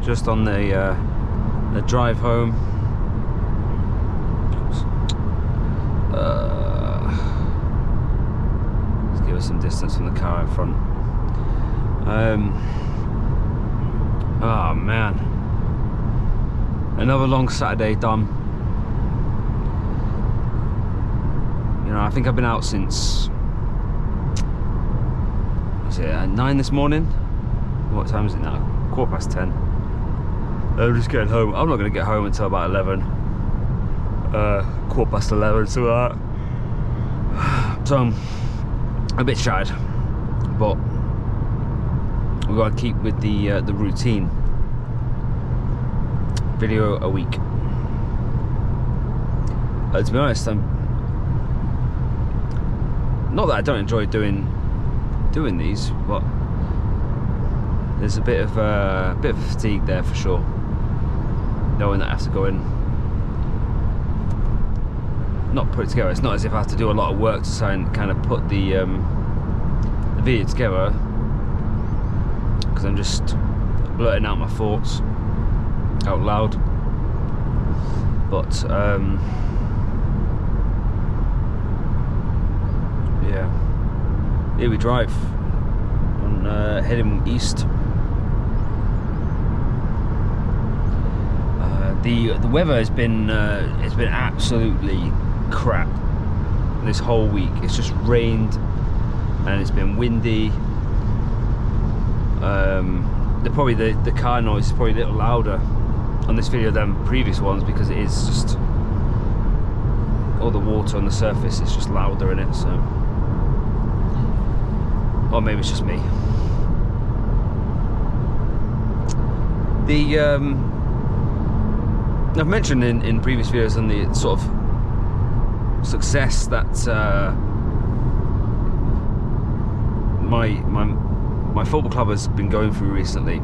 just on the drive home. Let's give us some distance from the car in front. Oh man, another long Saturday done. You know, I think I've been out since, was it at 9 this morning? What time is it now? 10:15. I'm just getting home. I'm not going to get home until about 11. 11:15, so that. So I'm a bit shattered, but we've got to keep with the routine. Video a week. To be honest, I'm not that I don't enjoy doing these, but there's a bit of fatigue there for sure, knowing that I have to go in, not put it together. It's not as if I have to do a lot of work to try and kind of put the video together, because I'm just blurting out my thoughts out loud. But yeah, here we drive on heading east. The weather has been absolutely crap this whole week. It's just rained and it's been windy. Probably the car noise is probably a little louder on this video than previous ones, because it is just all the water on the surface. It's just louder in it. So, or maybe it's just me. I've mentioned in previous videos on the sort of success that my football club has been going through recently,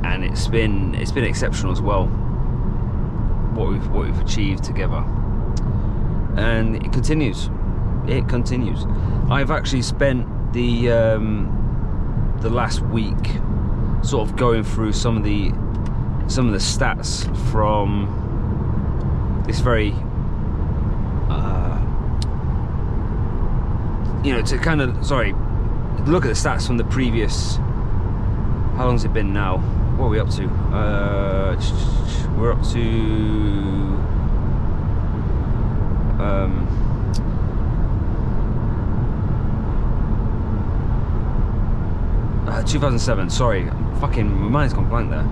and it's been exceptional as well. What we've achieved together, and it continues. It continues. I've actually spent the last week sort of going through some of the stats from this very you know, to kind of look at the stats from the previous. How long's it been now? What are we up to? We're up to 2007. Sorry, my mind's gone blank there.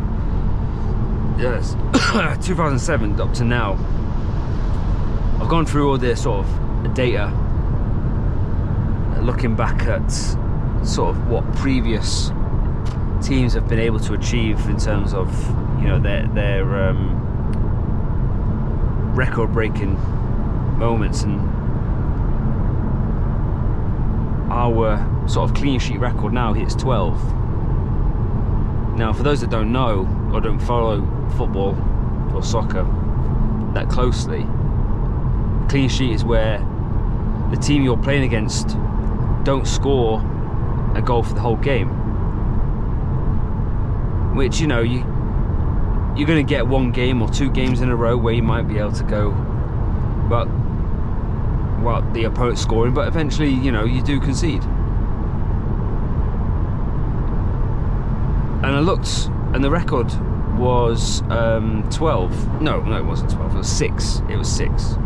Yes, 2007 up to now. I've gone through all this sort of data, looking back at sort of what previous teams have been able to achieve in terms of, you know, their record-breaking moments, and our sort of clean sheet record now hits 12. Now, for those that don't know or don't follow football or soccer that closely, clean sheet is where the team you're playing against don't score a goal for the whole game. Which, you know, you're going to get one game or two games in a row where you might be able to go, well, the opponent's scoring, but eventually, you know, you do concede. And I looked, and the record was 12. No, it wasn't 12. It was 6. It was 6.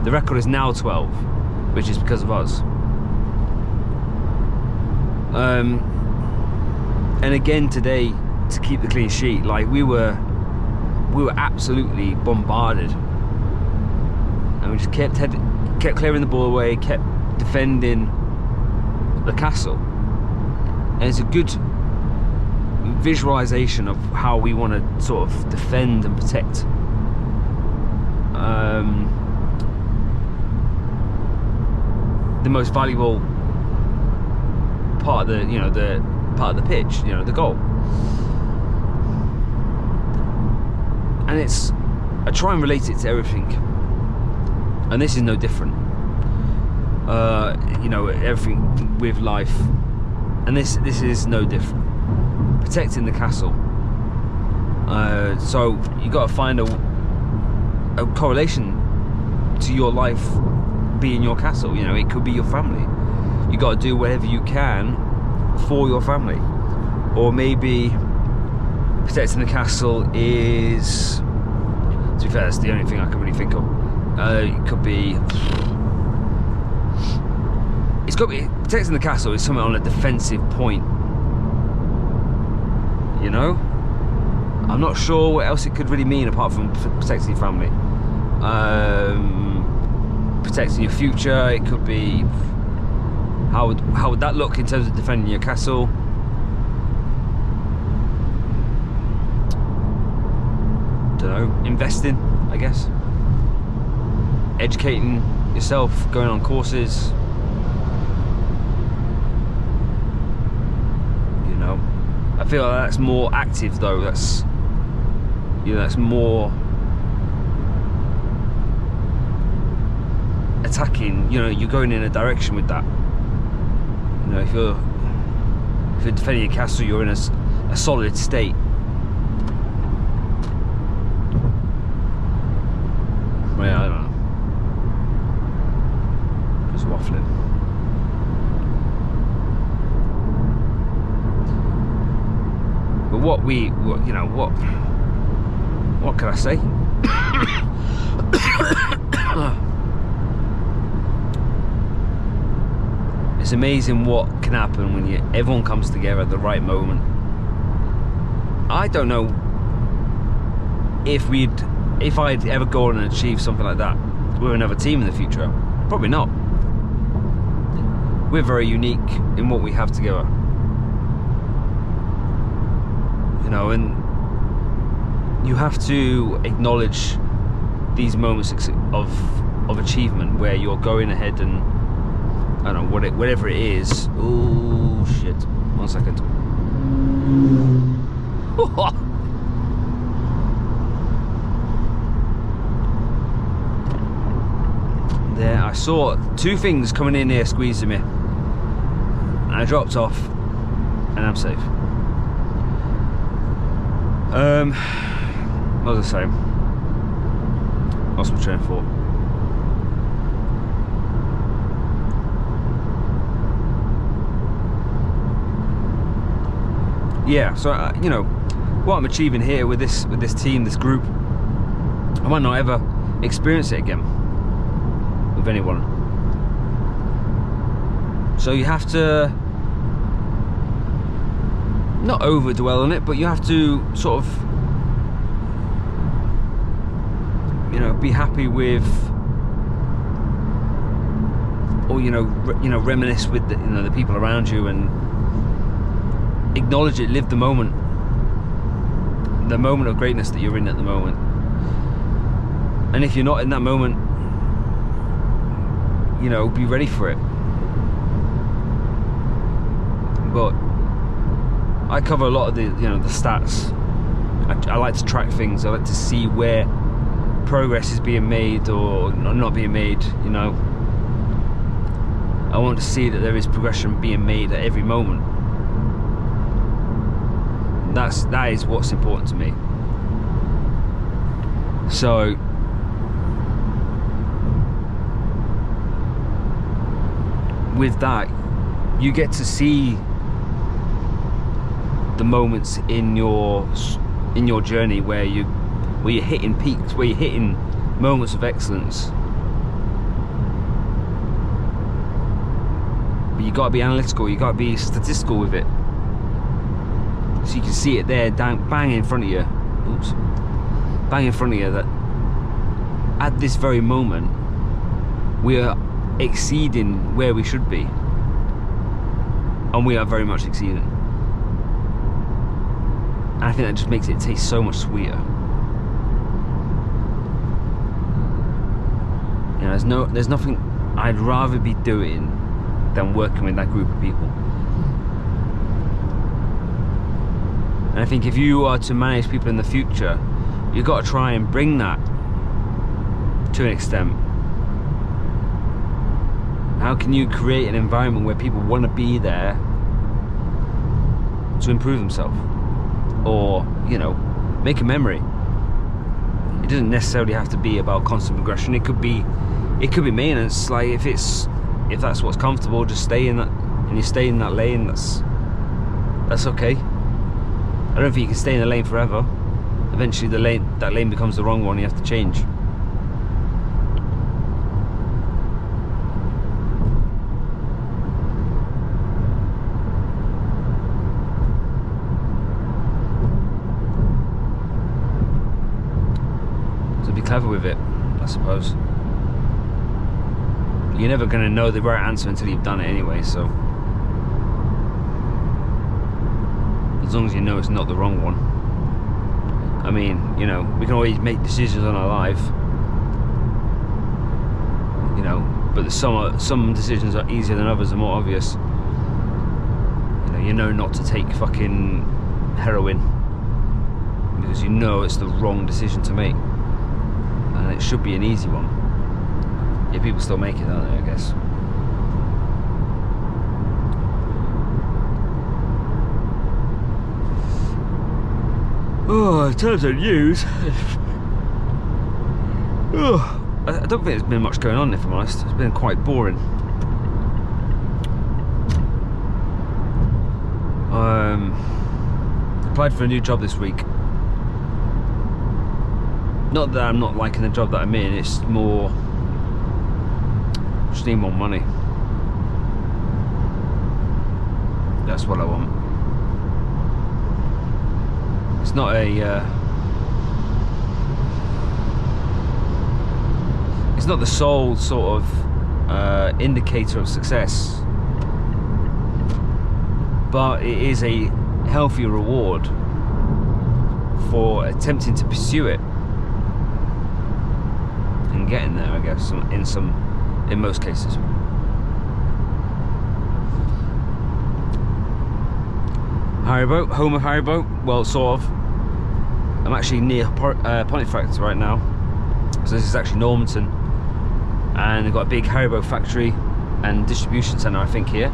The record is now 12, which is because of us. And again today, to keep the clean sheet, like we were absolutely bombarded, and we just kept clearing the ball away, kept defending the castle, and it's a good visualization of how we want to sort of defend and protect. The most valuable part of the, you know, the part of the pitch, you know, the goal. And I try and relate it to everything, and this is no different. You know, everything with life, and this is no different. protecting the castle. So you got to find a correlation to your life being your castle. You know, it could be your family. You got to do whatever you can for your family. Or maybe protecting the castle is, to be fair, that's the only thing I can really think of. It could be, it's got to be, protecting the castle is something on a defensive point. You know? I'm not sure what else it could really mean apart from protecting your family. Protecting your future, it could be, how would that look in terms of defending your castle? Don't know, investing, I guess. Educating yourself, going on courses. You know, I feel like that's more active though. That's, you know, that's more attacking. You know, you're going in a direction with that. You know, if you're defending your castle, you're in a solid state. Well, yeah, I don't know. Just waffling. But what can I say? It's amazing what can happen when everyone comes together at the right moment. I don't know if I'd ever go on and achieve something like that with another team in the future. Probably not. We're very unique in what we have together. You know, and you have to acknowledge these moments of achievement where you're going ahead and, I don't know, whatever it is. Oh shit, 1 second. There, I saw 2 things coming in here squeezing me. And I dropped off and I'm safe. What was I saying? Lost my train of thought. Yeah, so you know what I'm achieving here with this team, this group, I might not ever experience it again with anyone. So you have to not overdwell on it, but you have to sort of, you know, be happy with, or you know, reminisce with the, you know, the people around you and acknowledge it, live the moment of greatness that you're in at the moment. And if you're not in that moment, you know, be ready for it. But I cover a lot of the, you know, the stats. I like to track things. I like to see where progress is being made or not being made, you know. I want to see that there is progression being made at every moment. That is what's important to me. So with that, you get to see the moments in your journey where you're hitting peaks, where you're hitting moments of excellence. But you got to be analytical, you got to be statistical with it, so you can see it there, bang in front of you. Oops, bang in front of you, that at this very moment we are exceeding where we should be, and we are very much exceeding. And I think that just makes it taste so much sweeter. You know, there's nothing I'd rather be doing than working with that group of people. And I think if you are to manage people in the future, you've got to try and bring that to an extent. How can you create an environment where people want to be there to improve themselves, or, you know, make a memory. It doesn't necessarily have to be about constant progression. It could be maintenance. Like, if that's what's comfortable, just stay in that, and you stay in that lane. That's okay. I don't think you can stay in a lane forever. Eventually, that lane becomes the wrong one. You have to change. Clever with it, I suppose. You're never going to know the right answer until you've done it anyway, so as long as you know it's not the wrong one. I mean, you know, we can always make decisions on our life, you know, but some decisions are easier than others and more obvious. You know not to take fucking heroin because you know it's the wrong decision to make. And it should be an easy one. Yeah, people still make it, don't they, I guess. Oh, in terms of news, I don't think there's been much going on, if I'm honest. It's been quite boring. Applied for a new job this week. Not that I'm not liking the job that I'm in, it's more, just need more money. That's what I want. It's not it's not the sole sort of indicator of success, but it is a healthy reward for attempting to pursue it. Getting there, I guess, in most cases. Haribo, home of Haribo, well, sort of. I'm actually near Pontefract right now, so this is actually Normanton, and they've got a big Haribo factory and distribution centre, I think, here.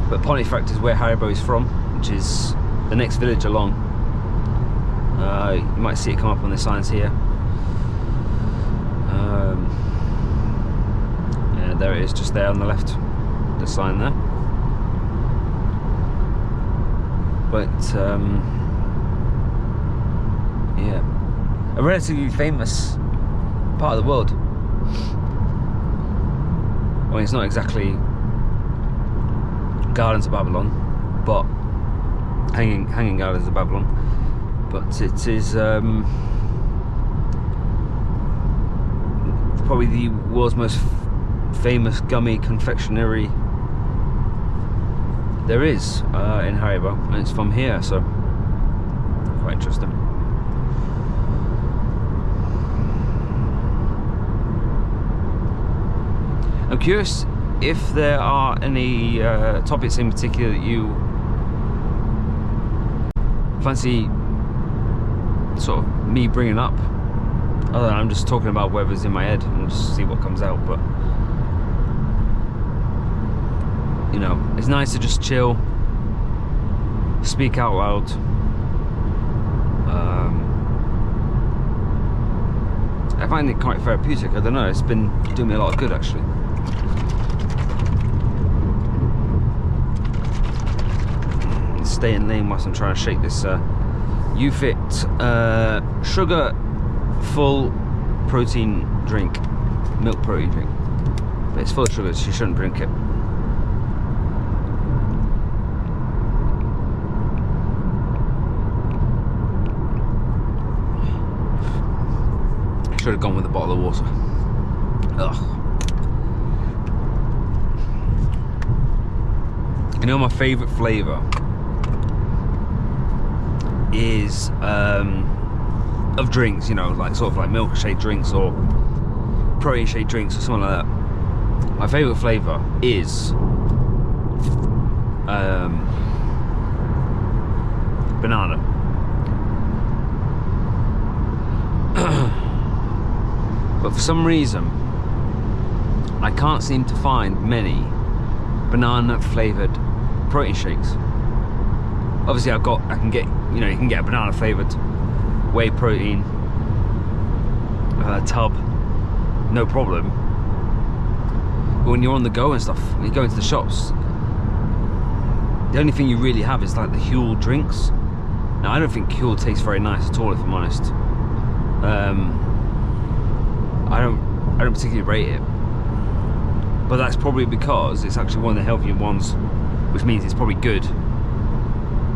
But Pontefract is where Haribo is from, which is the next village along. You might see it come up on the signs here. Yeah, there it is, just there on the left, the sign there. But yeah, a relatively famous part of the world. I mean, it's not exactly Gardens of Babylon, but Hanging Gardens of Babylon, but it is probably the world's most famous gummy confectionery there is in Haribo, and it's from here, so quite interesting. I'm curious if there are any topics in particular that you fancy sort of me bringing up, other than I'm just talking about whatever's in my head and just see what comes out. But you know, it's nice to just chill, speak out loud. I find it quite therapeutic. I don't know, it's been doing me a lot of good, actually. Stay in lane whilst I'm trying to shake this UFit sugar full protein drink, milk protein drink. But it's full of sugar, so you shouldn't drink it. Should have gone with a bottle of water. Ugh. You know, my favourite flavour is of drinks, you know, like sort of like milkshake drinks or protein shake drinks or something like that. My favourite flavour is banana. But for some reason I can't seem to find many banana flavoured protein shakes. Obviously, I can get, you know, you can get a banana flavored whey protein tub, no problem. But when you're on the go and stuff, when you go into the shops, the only thing you really have is like the Huel drinks. Now, I don't think Huel tastes very nice at all, if I'm honest. I don't particularly rate it, but that's probably because it's actually one of the healthier ones, which means it's probably good.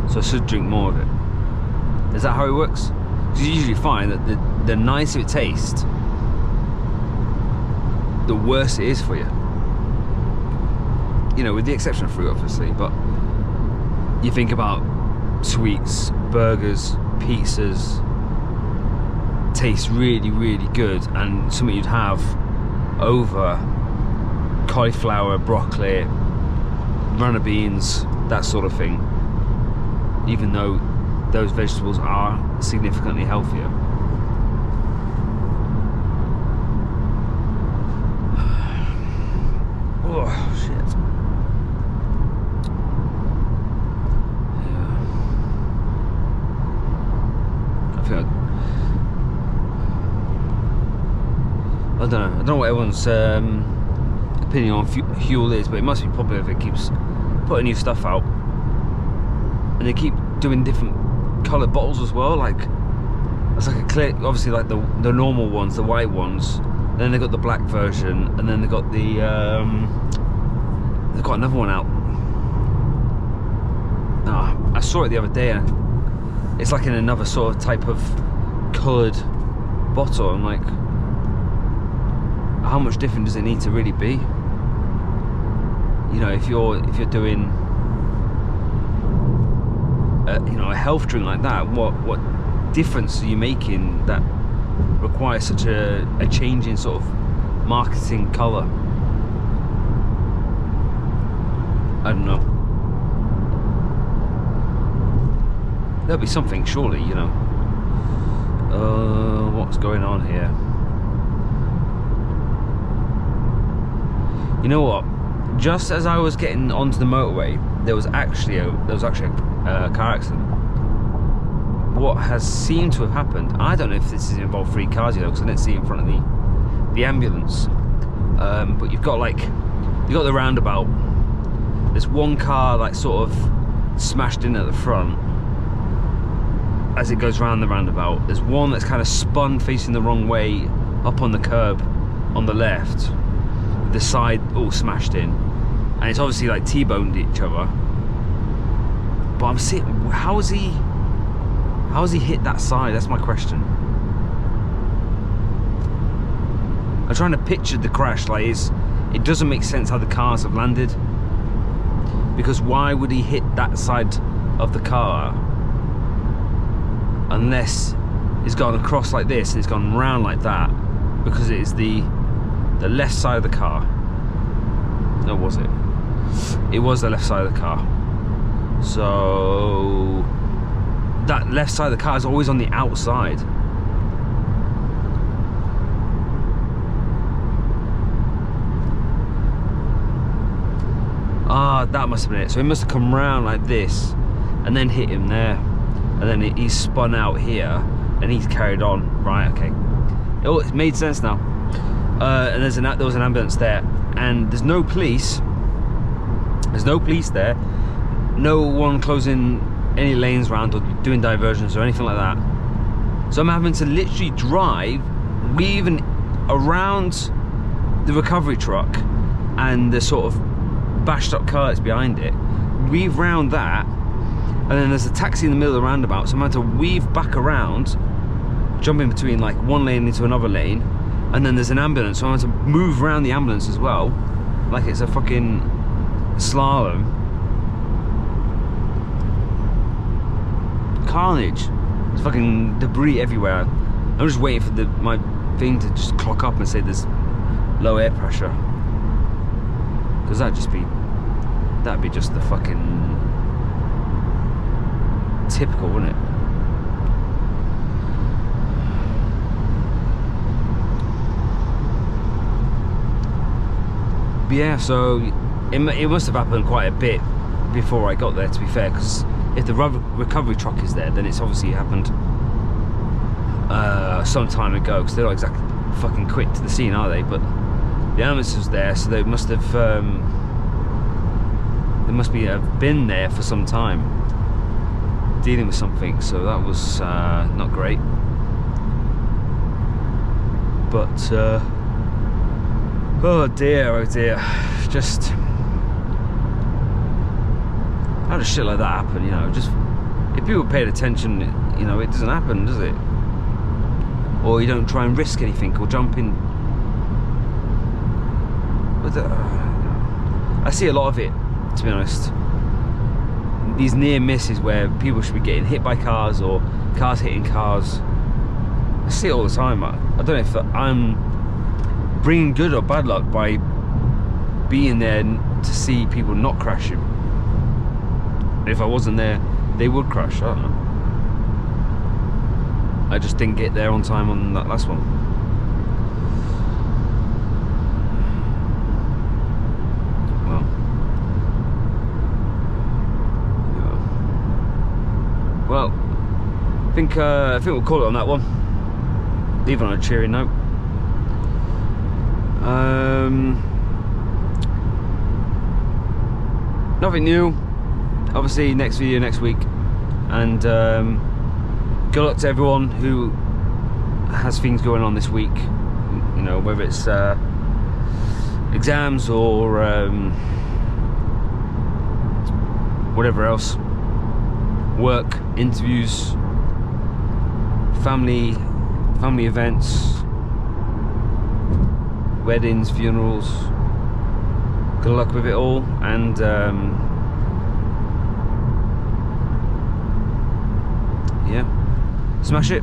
So I should drink more of it. Is that how it works? Because you usually find that the nicer it tastes, the worse it is for you. You know, with the exception of fruit, obviously, but you think about sweets, burgers, pizzas, tastes really, really good, and something you'd have over cauliflower, broccoli, runner beans, that sort of thing, even though those vegetables are significantly healthier. Oh shit. Yeah. I think I don't know what everyone's opinion on Huel is, but it must be popular if it keeps putting new stuff out, and they keep doing different coloured bottles as well. Like, it's like a clear, obviously like the normal ones, the white ones. Then they got the black version, and then they got the they've got another one out. I saw it the other day, and it's like in another sort of type of coloured bottle. I'm like, how much different does it need to really be? You know, if you're doing you know, a health drink like that, what difference are you making that requires such a change in sort of marketing colour? I don't know. There'll be something, surely, you know. What's going on here? You know what? Just as I was getting onto the motorway, there was actually a car accident. What has seemed to have happened, I don't know if this has involved 3 cars, you know, because I didn't see in front of the ambulance. But you've got the roundabout. There's one car like sort of smashed in at the front as it goes round the roundabout. There's one that's kind of spun facing the wrong way up on the curb on the left, with the side all smashed in, and it's obviously like T-boned each other. But I'm seeing, how has he hit that side? That's my question. I'm trying to picture the crash. Like, it doesn't make sense how the cars have landed, because why would he hit that side of the car unless it's gone across like this and it's gone round like that? Because it is the left side of the car. No, was it? It was the left side of the car. So that left side of the car is always on the outside. That must have been it. So he must have come round like this and then hit him there, and then he's spun out here and he's carried on. Right, okay. It made sense now. And there was an ambulance there, and there's no police. There's no police there. No one closing any lanes around or doing diversions or anything like that. So I'm having to literally drive, weaving around the recovery truck and the sort of bashed up car that's behind it, weave round that, and then there's a taxi in the middle of the roundabout, so I'm having to weave back around, jump in between like one lane into another lane, and then there's an ambulance, so I'm having to move around the ambulance as well, like it's a fucking slalom. Carnage. There's fucking debris everywhere. I'm just waiting for my thing to just clock up and say there's low air pressure, because that'd be just the fucking typical, wouldn't it? But yeah, so it must have happened quite a bit before I got there, to be fair, because if the recovery truck is there, then it's obviously happened some time ago, because they're not exactly fucking quick to the scene, are they? But the ambulance was there, so they must have been there for some time dealing with something, so that was not great. But oh dear, just how does shit like that happen? You know, just if people paid attention, you know, it doesn't happen, does it? Or you don't try and risk anything or jump in. But I see a lot of it, to be honest. These near misses where people should be getting hit by cars or cars hitting cars. I see it all the time. I don't know if I'm bringing good or bad luck by being there to see people not crashing. If I wasn't there, they would crash. I don't know. I just didn't get there on time on that last one. Well, I think we'll call it on that one. Leave it on a cheery note. Nothing new. Obviously, next video next week, and good luck to everyone who has things going on this week. You know, whether it's exams or whatever else. Work, interviews, family events, weddings, funerals. Good luck with it all, and yeah, smash it.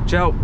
Ciao.